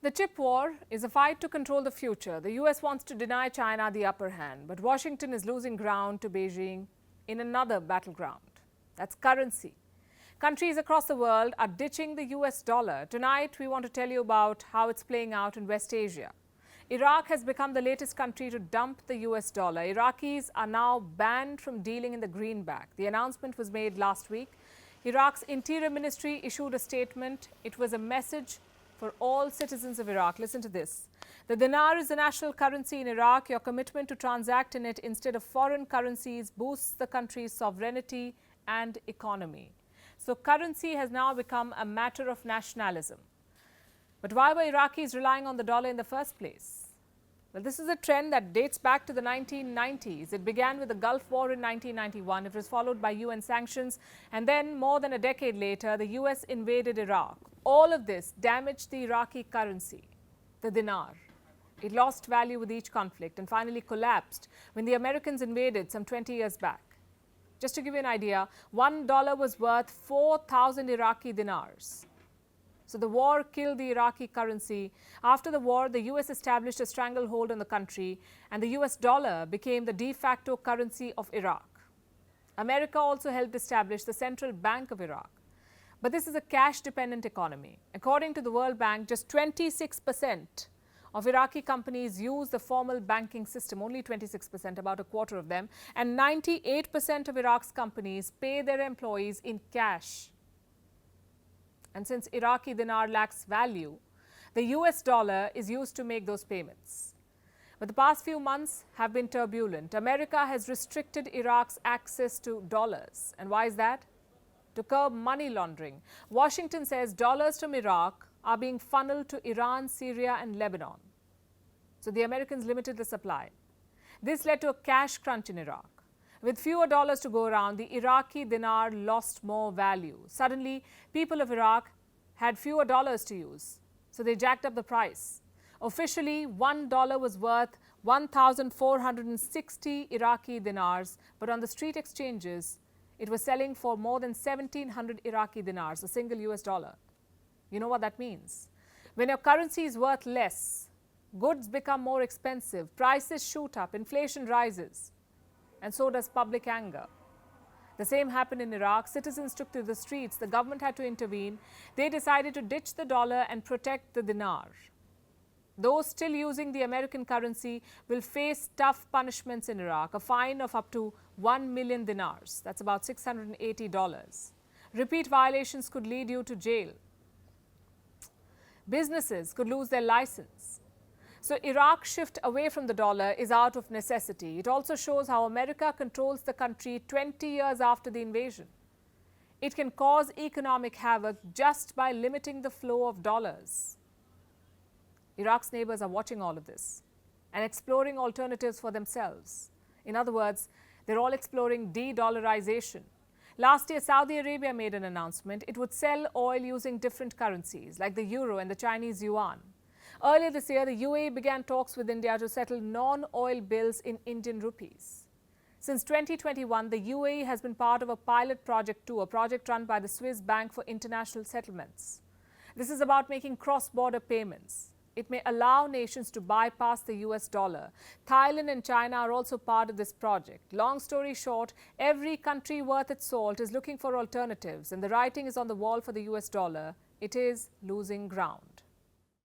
The chip war is a fight to control the future. The US wants to deny China the upper hand, but Washington is losing ground to Beijing in another battleground. That's currency. Countries across the world are ditching the US dollar. Tonight, we want to tell you about how it's playing out in West Asia. Iraq has become the latest country to dump the US dollar. Iraqis are now banned from dealing in the greenback. The announcement was made last week. Iraq's Interior Ministry issued a statement. It was a message for all citizens of Iraq. Listen to this. The dinar is the national currency in Iraq. Your commitment to transact in it instead of foreign currencies boosts the country's sovereignty and economy. So currency has now become a matter of nationalism. But why were Iraqis relying on the dollar in the first place? Well, this is a trend that dates back to the 1990s. It began with the Gulf War in 1991. It was followed by UN sanctions. And then, more than a decade later, the US invaded Iraq. All of this damaged the Iraqi currency, the dinar. It lost value with each conflict and finally collapsed when the Americans invaded some 20 years back. Just to give you an idea, $1 was worth 4,000 Iraqi dinars. So the war killed the Iraqi currency. After the war, the US established a stranglehold on the country, and the US dollar became the de facto currency of Iraq. America also helped establish the central bank of Iraq. But this is a cash-dependent economy. According to the World Bank, just 26% of Iraqi companies use the formal banking system, only 26%, about a quarter of them, and 98% of Iraq's companies pay their employees in cash. And since Iraqi dinar lacks value, the US dollar is used to make those payments. But the past few months have been turbulent. America has restricted Iraq's access to dollars. And why is that? To curb money laundering. Washington says dollars from Iraq are being funneled to Iran, Syria and Lebanon. So the Americans limited the supply. This led to a cash crunch in Iraq. With fewer dollars to go around, the Iraqi dinar lost more value. Suddenly, people of Iraq had fewer dollars to use, so they jacked up the price. Officially, $1 was worth 1,460 Iraqi dinars, but on the street exchanges, it was selling for more than 1,700 Iraqi dinars, a single US dollar. You know what that means? When your currency is worth less, goods become more expensive, prices shoot up, inflation rises, and so does public anger. The same happened in Iraq. Citizens took to the streets. The government had to intervene. They decided to ditch the dollar and protect the dinar. Those still using the American currency will face tough punishments in Iraq, a fine of up to 1 million dinars. That's about $680. Repeat violations could lead you to jail. Businesses could lose their license. So Iraq's shift away from the dollar is out of necessity. It also shows how America controls the country 20 years after the invasion. It can cause economic havoc just by limiting the flow of dollars. Iraq's neighbors are watching all of this and exploring alternatives for themselves. In other words, they're all exploring de-dollarisation. Last year, Saudi Arabia made an announcement. It would sell oil using different currencies like the euro and the Chinese yuan. Earlier this year, the UAE began talks with India to settle non-oil bills in Indian rupees. Since 2021, the UAE has been part of a pilot project too, a project run by the Swiss Bank for International Settlements. This is about making cross-border payments. It may allow nations to bypass the US dollar. Thailand and China are also part of this project. Long story short, every country worth its salt is looking for alternatives, and the writing is on the wall for the US dollar. It is losing ground.